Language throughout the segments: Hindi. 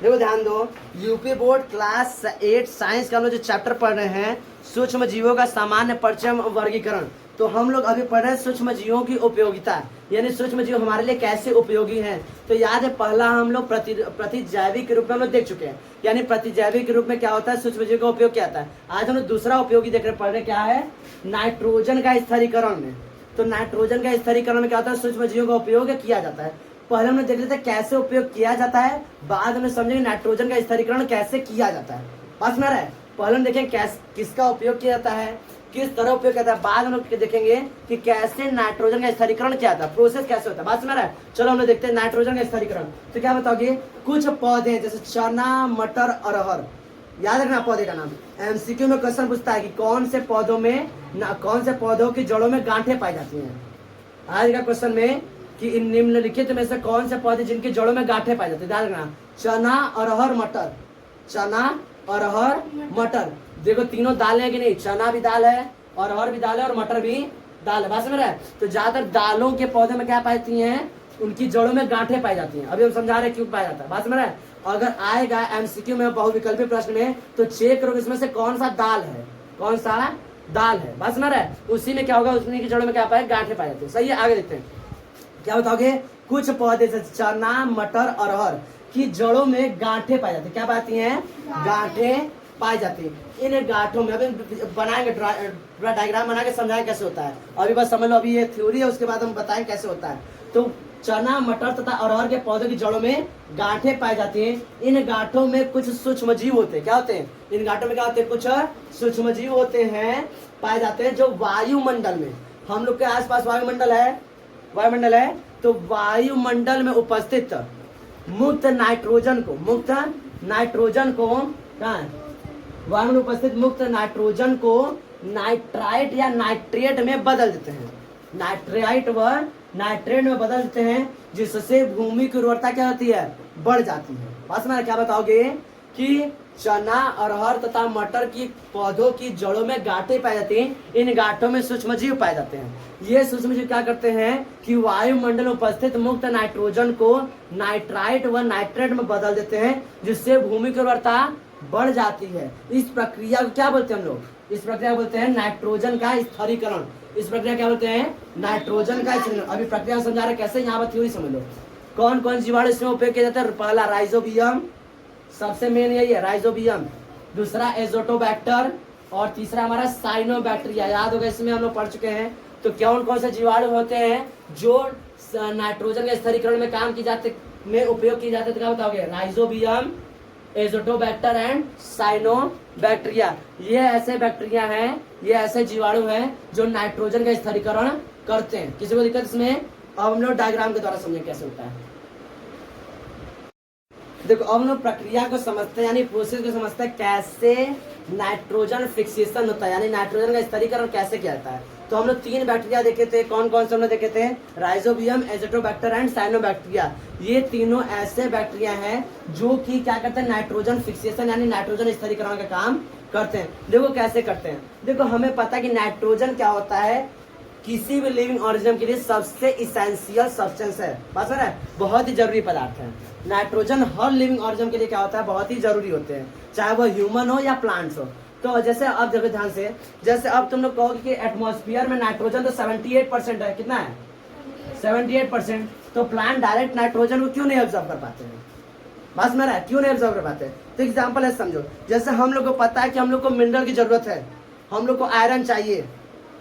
देखो ध्यान दो, यूपी बोर्ड क्लास 8 साइंस का हम लोग जो चैप्टर पढ़ रहे हैं सूक्ष्म जीवों का सामान्य परिचय वर्गीकरण। तो हम लोग अभी पढ़ रहे हैं सूक्ष्म जीवों की उपयोगिता, यानी सूक्ष्म जीव हमारे लिए कैसे उपयोगी हैं। तो याद है पहला हम लोग प्रतिजैविक के रूप में हम लोग देख चुके हैं, यानी प्रतिजैविक के रूप में क्या होता है, सूक्ष्म जीव का उपयोग क्या होता है। आज हम लोग दूसरा उपयोगी देख रहे पढ़ रहे, क्या है, नाइट्रोजन का स्थिरीकरण में। तो नाइट्रोजन का स्थिरीकरण में क्या होता है, सूक्ष्म जीवों का उपयोग किया जाता है। पहले हमने देख लेते कैसे उपयोग किया जाता है, बाद में समझेंगे नाइट्रोजन का स्थिरीकरण कैसे किया जाता है। बात सुना रहा है, पहले हम देखें किसका उपयोग किया जाता है, किस तरह उपयोग किया जाता है, बाद हम लोग देखेंगे कि कैसे नाइट्रोजन का स्थिरीकरण किया जाता है, प्रोसेस कैसे होता है। बात सुना रहा है, चलो हम लोग देखते हैं नाइट्रोजन का स्थिरीकरण। तो क्या बताओगे, कुछ पौधे जैसे चना, मटर, अरहर, याद रखना पौधे का नाम। एमसीक्यू में क्वेश्चन पूछता है कि कौन से पौधों की जड़ों में गांठें पाई जाती हैं। आज का क्वेश्चन में कि इन निम्नलिखित में से कौन से पौधे जिनकी जड़ों में गांठें पाई जाती है, ध्यान रखना। चना, अरहर, मटर, चना, अरहर, मटर। देखो तीनों दाल है कि नहीं, चना भी दाल है, अरहर भी दाल है और मटर भी दाल है। बात समझ रहा है। तो ज्यादातर दालों के पौधे में क्या पाती हैं, उनकी जड़ों में गांठें पाई जाती हैं। अभी हम समझा रहे हैं क्यों पाया जाता है। बात समझ रहा है। अगर आएगा एमसीक्यू में बहुविकल्पी प्रश्न में तो चेक करो इसमें से कौन सा दाल है, कौन सा दाल है। बात समझ रहा है। उसी में क्या होगा, उसी की जड़ों में क्या पाए, गांठें पाई जाती है। सही है, आगे देखते हैं क्या बताओगे। कुछ पौधे से चना, मटर, अरहर की जड़ों में गांठें पाई जाती है। क्या पाती हैं, गांठें पाई जाती है। इन गांठों में अभी बनाएंगे, डायग्राम बना के समझाएं कैसे होता है। अभी बस समझ लो, अभी ये थ्योरी है, उसके बाद हम बताएं कैसे होता है। तो चना, मटर तथा अरहर के पौधों की जड़ों में गांठें पाई जाती हैं। इन गांठों में कुछ सूक्ष्म जीव होते हैं। क्या होते हैं, इन गांठों में क्या होते हैं, कुछ सूक्ष्म जीव होते हैं, पाए जाते हैं, जो वायुमंडल में, हम लोग के आसपास वायुमंडल है, तो वायुमंडल में उपस्थित मुक्त नाइट्रोजन को कहाँ है, वायुमंडल में उपस्थित मुक्त नाइट्रोजन को नाइट्राइट या नाइट्रेट में बदल देते हैं। नाइट्राइट व नाइट्रेट में बदल देते हैं, जिससे भूमि की उर्वरता क्या होती है, बढ़ जाती है। बस मैं क्या बताओगे कि चना, अरहर तथा मटर की पौधों की जड़ों में गांठें पाई जाती हैं। इन गांठों में सूक्ष्मजीव पाए जाते हैं। ये सूक्ष्मजीव क्या करते हैं कि वायुमंडल में उपस्थित मुक्त नाइट्रोजन को नाइट्राइट व नाइट्रेट में बदल देते हैं, जिससे भूमि की उर्वरता बढ़ जाती है। इस प्रक्रिया को क्या बोलते हैं हम लोग, इस प्रक्रिया बोलते हैं नाइट्रोजन का स्थिरीकरण। इस प्रक्रिया क्या बोलते हैं, नाइट्रोजन का स्थिरीकरण। अभी प्रक्रिया समझा रहे कैसे, यहाँ पर थ्योरी समझ लो। कौन कौन जीवाणु इसमें उपयोग किया जाता है। पहला राइजोबियम, सबसे मेन यही है राइजोबियम, दूसरा एजोटोबैक्टर और तीसरा हमारा साइनोबैक्टीरिया। याद होगा, इसमें हम लोग पढ़ चुके हैं। तो कौन कौन से जीवाणु होते हैं जो नाइट्रोजन के स्थिरीकरण में काम की जाते में उपयोग किए जाते, तो क्या बताओगे, राइजोबियम, एजोटोबैक्टर एंड साइनोबैक्टीरिया। ये ऐसे बैक्टीरिया हैं, ये ऐसे जीवाणु हैं जो नाइट्रोजन का स्थिरीकरण करते हैं। किसी को दिक्कत इसमें, अब हम लोग डायग्राम के द्वारा समझें कैसे होता है। देखो अब हम लोग प्रक्रिया को समझते हैं, यानी प्रोसेस को समझते हैं, कैसे नाइट्रोजन फिक्सेशन होता है, यानी नाइट्रोजन का स्थिरीकरण कैसे किया जाता है। तो हम लोग 3 बैक्टीरिया देखे थे, कौन कौन से हम लोग देखे थे, राइजोबियम, एजोटोबैक्टर एंड साइनोबैक्टीरिया। ये तीनों ऐसे बैक्टीरिया हैं जो कि क्या करते हैं, नाइट्रोजन फिक्सेशन यानी नाइट्रोजन स्थिरीकरण का काम करते हैं। देखो कैसे करते हैं। देखो हमें पता है कि नाइट्रोजन क्या होता है, किसी भी लिविंग ऑर्गेनिज्म के लिए सबसे इसेंशियल सब्सटेंस है। बात समझ रहे हैं, बहुत ही जरूरी पदार्थ है। नाइट्रोजन हर लिविंग ऑर्गेनिज्म के लिए क्या होता है, बहुत ही जरूरी होते हैं, चाहे वो ह्यूमन हो या प्लांट्स हो। तो जैसे अब देखो ध्यान से, जैसे अब तुम लोग कहोगे कि एटमॉस्फेयर में नाइट्रोजन तो 78% है, कितना है, 78%। तो प्लांट डायरेक्ट नाइट्रोजन को क्यों नहीं ऑब्जर्व कर पाते हैं, बात समझ रहा है, क्यों नहीं ऑब्जर्व कर पाते हैं। तो एग्जाम्पल है, समझो, जैसे हम लोग को पता है कि हम लोग को मिनरल की जरूरत है, हम लोग को आयरन चाहिए,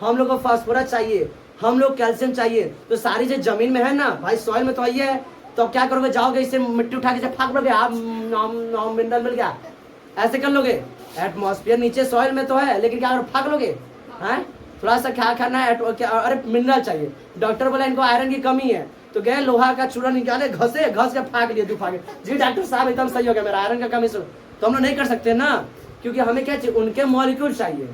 हम लोग को फास्फोरस चाहिए, हम लोग कैल्शियम चाहिए। तो सारी जो जमीन में है ना भाई, सॉइल में तो आई है, तो क्या करोगे, जाओगे इसे मिट्टी उठा के फाक लोगे, आप मिनरल मिल गया, ऐसे कर लोगे। एटमॉस्फेयर नीचे सॉइल में तो है, लेकिन क्या करो, फाक लोगे, हैं, थोड़ा सा क्या खाना है, अरे मिनरल चाहिए। डॉक्टर बोला इनको आयरन की कमी है, तो गए लोहा का चूड़ा निकाले, घस के फाक लिए, जी डॉक्टर साहब एकदम सही हो गया, मेरा आयरन का कमी। तो हम लोग नहीं कर सकते ना, क्योंकि हमें क्या चाहिए, उनके मॉलिक्यूल चाहिए।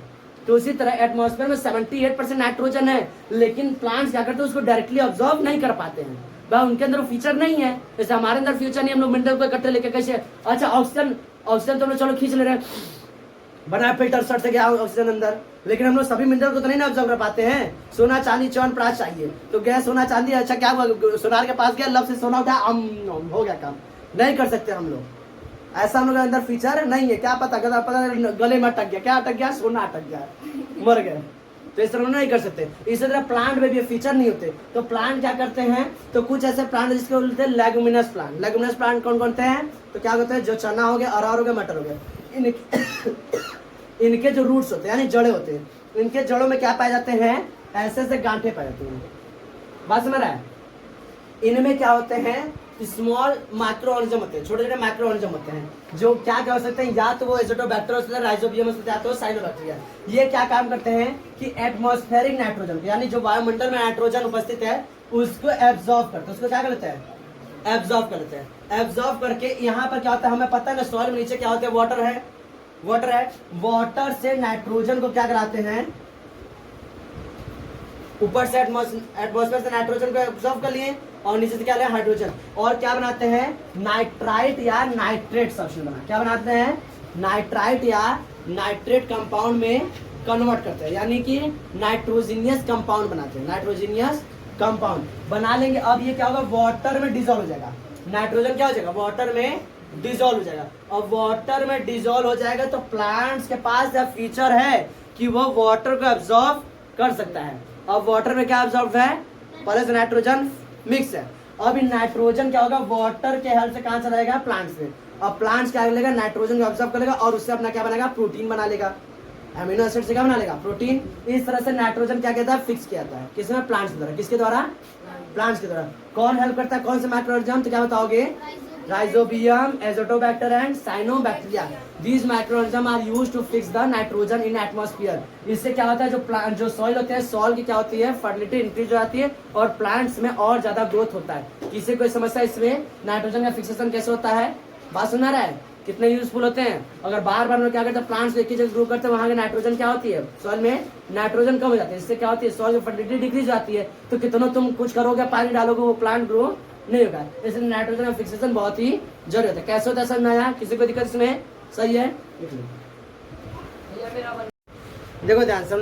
तो इसी तरह एटमॉस्फेयर में 78% नाइट्रोजन है, लेकिन प्लांट्स क्या करते हैं, उसको डायरेक्टली ऑब्जॉर्व नहीं कर पाते हैं, भाई उनके अंदर फीचर नहीं है। जैसे हमारे अंदर फ्यूचर नहीं, हम लोग मिनरल को इकट्ठे लेके कैसे, अच्छा ऑक्सीजन तो हम लोग चलो खींच ले रहे हैं, बना फिल्टर शर्ट से गया ऑक्सीजन अंदर, लेकिन हम लोग सभी मिनरल को तो नहीं ना ऑब्जर्व कर पाते हैं। सोना चांदी च्यवनप्राश चाहिए, तो गया सोना चांदी, अच्छा क्या हुआ, सोनार के पास गया, लब से सोना उठाया, हो गया काम, नहीं कर सकते हम लोग। ऐसा हम लोग के अंदर फीचर नहीं है। क्या पता गले में अटक गया, क्या अटक गया, सोना अटक गया, मर गए, तो इस तरह नहीं कर सकते। इसी तरह प्लांट में भी फीचर नहीं होते। तो प्लांट क्या करते हैं, तो कुछ ऐसे प्लांट जिसके बोलते हैं लेगुमिनस प्लांट। लेगुमिनस प्लांट कौन कौन से हैं, तो क्या होते हैं, जो चना हो गया, अरहर हो गया, मटर हो गया, इनके जो रूट्स होते हैं यानी जड़े होते हैं, इनके जड़ों में क्या पाए जाते हैं, ऐसे ऐसे गांठे पाए जाते हैं। बात समझ रहा है। इनमें क्या होते हैं, स्मॉल माइक्रो ऑर्गेनिज्म होते हैं, छोटे छोटे माइक्रो ऑर्गेनिज्म होते हैं, जो क्या क्या हो सकते हैं, या तो वो एजोटोबैक्टर हो सकते हैं, राइजोबियम हो सकते हैं, या तो साइनोबैक्टीरिया। ये क्या काम करते हैं कि एटमॉस्फेरिक नाइट्रोजन, यानी जो वायुमंडल में नाइट्रोजन उपस्थित है उसको एब्जॉर्ब करते हैं। उसको क्या कर लेते हैं, एब्जॉर्ब कर लेते हैं। एब्जॉर्ब करके यहाँ पर क्या होता है, हमें पता है ना, सॉइल में नीचे क्या होता है, वाटर है, वाटर है, वाटर से नाइट्रोजन को क्या कराते हैं, ऊपर से एटमॉस्फेयर से नाइट्रोजन को एब्जॉर्ब कर लिए, और नीचे से क्या लिया, हाइड्रोजन, और क्या बनाते हैं, नाइट्राइट या नाइट्रेट सब्स्टेंस बना, क्या बनाते हैं, नाइट्राइट या नाइट्रेट कंपाउंड में कन्वर्ट करते हैं, यानी कि नाइट्रोजिनियस कंपाउंड बनाते हैं, नाइट्रोजिनियस कंपाउंड बना लेंगे। अब ये क्या होगा, वाटर में डिजोल्व हो जाएगा, नाइट्रोजन क्या हो जाएगा, वाटर में डिजोल्व हो जाएगा। और वाटर में डिजोल्व हो जाएगा तो प्लांट्स के पास यह फीचर है कि वो वाटर को एब्जॉर्ब कर सकता है। अब वाटर में क्या एब्जॉर्ब है, पहले से नाइट्रोजन मिक्स है। अब इन नाइट्रोजन क्या होगा, वाटर के हेल्प से कहां चला जाएगा, प्लांट्स में। अब प्लांट्स क्या करेगा, नाइट्रोजन को एब्जॉर्ब कर लेगा और उससे अपना क्या बनेगा, प्रोटीन बना लेगा, अमीनो एसिड से क्या बना लेगा, प्रोटीन। इस तरह से नाइट्रोजन क्या कहता है, फिक्स किया जाता है, किसमें, प्लांट्स के द्वारा। किसके द्वारा, प्लांट्स के द्वारा। कौन हेल्प करता है, कौन से माइक्रो ऑर्गेनिज्म, तो क्या बताओगे, rhizobium, azotobacter and cyanobacteria. These microorganism are used to fix the nitrogen in atmosphere. इससे क्या होता है, जो प्लांट, जो सॉइल होते हैं, सॉइल की क्या होती है, फर्टिलिटी इंक्रीज हो जाती है और प्लांट्स में और ज्यादा ग्रोथ होता है। किसी कोई समस्या इसमें नाइट्रोजन का फिक्सेशन कैसे होता है, बात सुना रहा है, कितने यूजफुल होते हैं। अगर बार बार क्या करते हैं, प्लांट्स एक ही जगह ग्रो करते हैं, वहां के नाइट्रोजन क्या होती है, सॉइल में नाइट्रोजन कम हो जाती है। इससे क्या होती है, सॉइल की फर्टिलिटी डिक्रीज जाती है। तो कितना तुम कुछ करोगे, पानी डालोगे, वो प्लांट ग्रो नहीं होगा। इसलिए नाइट्रोजन का फिक्सेशन बहुत ही जरूरी होता है। कैसे होता है समझाया, किसी को दिक्कत इसमें, सही है। देखो ध्यान से,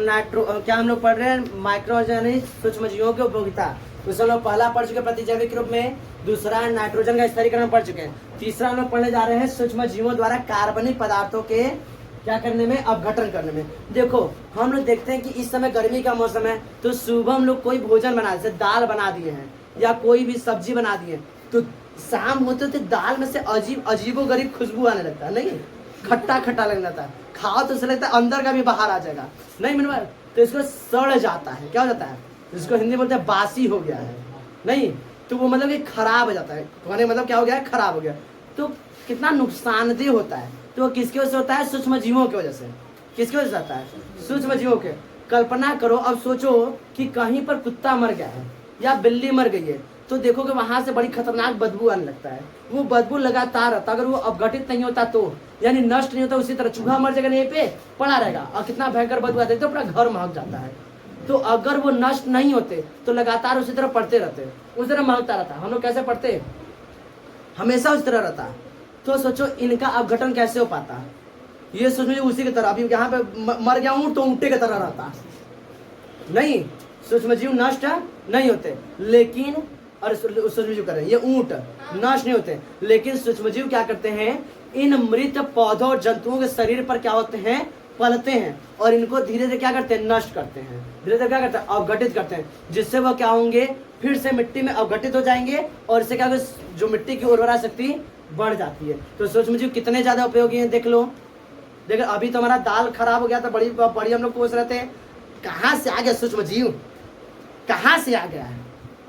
क्या हम लोग पढ़ रहे हैं, माइक्रो यानी सूक्ष्म जीवों की उपयोगिता। उसमें लोग पहला पढ़ चुके प्रतिजैविक रूप में, दूसरा नाइट्रोजन का स्थिरीकरण पढ़ चुके हैं, तीसरा हम लोग पढ़ने जा रहे हैं सूक्ष्म जीवों द्वारा कार्बनिक पदार्थों के क्या करने में, अपघटन करने में। देखो हम लोग देखते हैं कि इस समय गर्मी का मौसम है, तो सुबह हम लोग कोई भोजन बना, जैसे दाल बना दिए हैं या कोई भी सब्जी बना दिए, तो शाम होते होते दाल में से अजीबो गरीब खुशबू आने लगता है, नहीं, खट्टा खट्टा लगने लगता है, खाओ तो ऐसा लगता है अंदर का भी बाहर आ जाएगा, नहीं मेरे भाई, तो इसको सड़ जाता है, क्या हो जाता है, इसको हिंदी में बोलते हैं बासी हो गया है, नहीं, तो वो मतलब कि खराब हो जाता है, मतलब क्या हो गया है, खराब हो गया। तो कितना नुकसानदेह होता है, तो वो किसकी वजह से होता है, सूक्ष्म जीवों की वजह से। किसकी वजह से आता है, सूक्ष्म जीवों के। कल्पना करो, अब सोचो कि कहीं पर कुत्ता मर गया है या बिल्ली मर गई है, तो देखो कि वहां से बड़ी खतरनाक बदबू आने लगता है। वो बदबू लगातार रहता, अगर वो अपघटित नहीं होता तो, यानी नष्ट नहीं होता, उसी तरह चूहा मर जाएगा यहीं पे पड़ा रहेगा और कितना भयंकर बदबू आता है, तो पूरा घर महक जाता है। तो अगर वो नष्ट नहीं होते तो लगातार उसी तरह पढ़ते रहते, उस तरह महकता रहता। हम लोग कैसे पढ़ते, हमेशा उस तरह रहता। तो सोचो इनका अपघटन कैसे हो पाता, ये सोचो उसी की तरह। अभी यहाँ पे मर गया ऊँट, तो ऊँटे की तरह रहता, नहीं, सूक्ष्म जीव नष्ट नहीं होते, लेकिन और सूक्ष्म जीव करें, ये ऊँट नष्ट नहीं होते, लेकिन सूक्ष्म जीव क्या करते हैं, इन मृत पौधों और जंतुओं के शरीर पर क्या होते हैं, पलते हैं और इनको धीरे धीरे क्या करते हैं, नष्ट करते हैं, धीरे धीरे क्या करते हैं, अवघटित करते हैं, जिससे वो क्या होंगे, फिर से मिट्टी में अवघटित हो जाएंगे और इससे क्या होगा, जो मिट्टी की उर्वरा शक्ति बढ़ जाती है। तो सूक्ष्म जीव कितने ज्यादा उपयोगी हैं, देख लो। देखो अभी तो हमारा दाल खराब हो गया था, बड़ी हम लोग पूछ रहे थे कहाँ से आ गया सूक्ष्म जीव, कहाँ से आ गया है,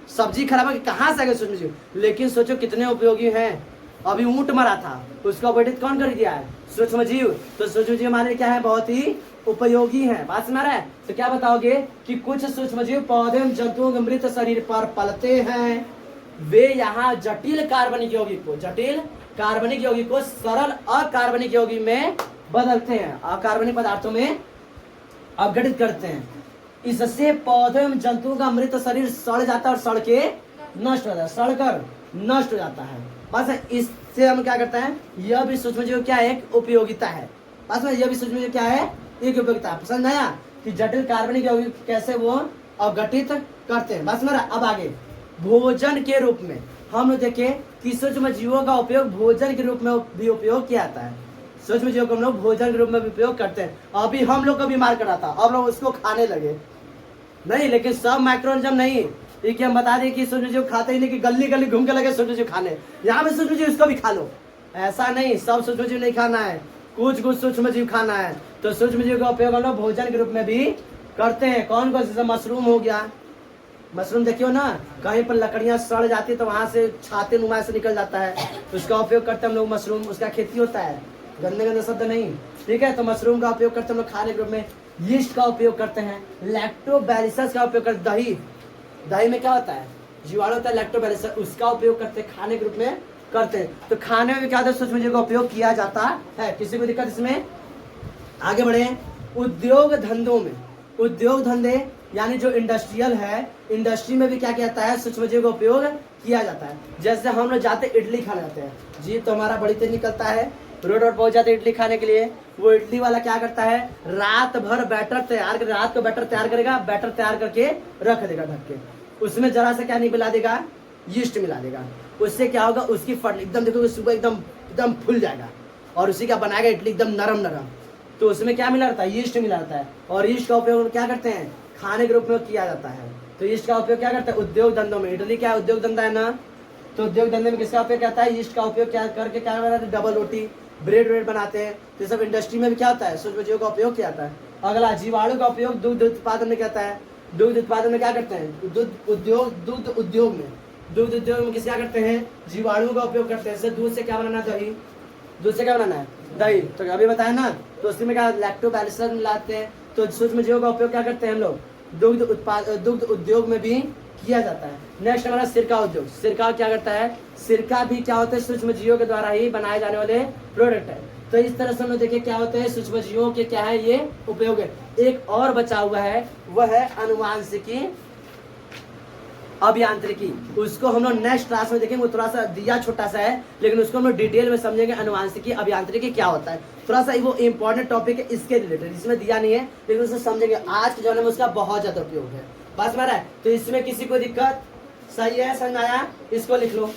सब्जी खराब है, कहाँ से आ गया सूक्ष्म जीव। लेकिन सोचो कितने उपयोगी हैं। अभी ऊँट मरा था, उसको अपघटित कौन कर दिया है, सूक्ष्म जीव। तो सूक्ष्म जीव हमारे क्या है, बहुत ही उपयोगी है। बात समझ रहा है। तो क्या बताओगे कि कुछ सूक्ष्म जीव पौधे एवं जंतुओं के मृत शरीर पर पलते हैं, वे यहाँ जटिल कार्बनिक यौगिक को, जटिल कार्बनिक यौगिक को सरल अकार्बनिक यौगिक में बदलते हैं, अकार्बनिक पदार्थों में अपघटित करते हैं। इससे पौधे एवं जंतुओं का मृत शरीर सड़ जाता है और सड़ के नष्ट हो जाता है, सड़कर नष्ट हो जाता है। बस इससे हम क्या करते हैं, यह भी सूक्ष्म जीव क्या है, एक उपयोगिता है। बस में यह भी सूक्ष्म जीव क्या है, एक उपयोगिता। पसंद आया कि जटिल कार्बनिक यौगिक कैसे वो अपघटित करते हैं। बस मेरा अब आगे भोजन के रूप में हम लोग देखें कि सूक्ष्म जीवों का उपयोग भोजन के रूप में भी उपयोग किया जाता है। सूक्ष्म जीवों को हम लोग भोजन के रूप में भी उपयोग करते हैं। अभी हम लोग को बीमार करा था, अब लोग उसको खाने लगे नहीं, लेकिन सब माइक्रोऑर्गेनिज्म नहीं। ठीक है, हम बता दें कि सूक्ष्म जीव खाते ही नहीं कि गली गली घूम के लगे सूक्ष्म जीव खाने, यहाँ पे सूक्ष्म जीव इसको भी खा लो, ऐसा नहीं, सब सूक्ष्म जीव नहीं खाना है, कुछ कुछ सूक्ष्म जीव खाना है। तो सूक्ष्म जीव का उपयोग हम लोग भोजन के रूप में भी करते हैं। कौन कौन से? मशरूम हो गया, मशरूम देखियो ना, कहीं पर लकड़ियां सड़ जाती है तो वहां से छाते नुमा से निकल जाता है, तो उसका उपयोग करते हैं हम लोग। मशरूम, उसका खेती होता है, गंदे गंदे शब्द नहीं, ठीक है। तो मशरूम का उपयोग करते हैं हम लोग खाने के रूप में। यीस्ट का उपयोग करते हैं, लैक्टोबैसिलस का उपयोग करते हैं, दही, दही में क्या होता है? जीवाणु होता है लैक्टोबैसिलस, उसका उपयोग करते हैं, खाने के रूप में करते हैं। तो खाने में क्या होता है? सूक्ष्म जीव का उपयोग किया जाता है। किसी को दिक्कत इसमें? आगे बढ़े। उद्योग धंधों में, उद्योग धंधे यानी जो इंडस्ट्रियल है, इंडस्ट्री में भी क्या किया जाता है? सूक्ष्म जीव का उपयोग किया जाता है। जैसे हम लोग जाते इडली खाने जाते हैं, जी तो हमारा बड़ी तेज निकलता है, रोड पर पहुंच जाते इडली खाने के लिए। वो इडली वाला क्या करता है? रात भर बैटर तैयार कर, रात को बैटर तैयार करेगा, बैटर तैयार करके रख देगा ढक के, उसमें जरा सा क्या नहीं मिला देगा? यीस्ट मिला देगा। उससे क्या होगा? उसकी फट एकदम देखोगे सुबह एकदम एकदम फूल जाएगा, और उसी का बनाएगा इडली एकदम नरम नरम। तो उसमें क्या मिला रहता है? यीस्ट मिला रहता है। और यीस्ट का उपयोग क्या करते हैं? खाने के रूप में किया जाता है। तो यीस्ट का उपयोग क्या करते हैं? उद्योग धंधों में। इडली क्या उद्योग धंधा है ना, तो उद्योग धंधे में किसका उपयोग करता है? यीस्ट का उपयोग क्या करके क्या बनाते हैं? डबल रोटी, ब्रेड व्रेड बनाते हैं। तो सब इंडस्ट्री में भी क्या होता है? सूक्ष्म जीवों का उपयोग किया जाता है। अगला, जीवाणु का उपयोग दुग्ध उत्पादन में कहता है। दुग्ध उत्पादन में क्या करते हैं? दुग्ध उद्योग में, दुग्ध उद्योग में क्या करते हैं? जीवाणु का उपयोग करते हैं। जैसे दूध से क्या बनाना? दही, दूध से क्या बनाना है? दही। तो अभी बताया ना, तो उसमें क्या लैक्टोबैसिलस मिलाते हैं। तो सूक्ष्म जीवों का उपयोग क्या करते हैं हम लोग? दुग्ध उद्योग में भी किया जाता है। नेक्स्ट हमारा सिरका उद्योग। सिरका क्या करता है? सिरका भी क्या होता है? सूक्ष्म जीवों के द्वारा ही बनाए जाने वाले प्रोडक्ट है। तो इस तरह से हम लोग देखिए क्या होते हैं सूक्ष्म जीवों के क्या है ये उपयोग है। एक और बचा हुआ है, वह है अनुवांशिकी अभियांत्रिकी। उसको हम लोग नेक्स्ट क्लास में देखेंगे। वो थोड़ा सा दिया छोटा सा है, लेकिन उसको हम लोग डिटेल में समझेंगे। अनुवांशिकी अभियांत्रिकी क्या होता है, थोड़ा सा वो इंपॉर्टेंट टॉपिक है, इसके रिलेटेड इसमें दिया नहीं है, लेकिन उसे समझेंगे। आज के जमाने में उसका बहुत ज्यादा उपयोग है। बस मेरा है, तो इसमें किसी को दिक्कत? सही है, समझ आया? इसको लिख लो।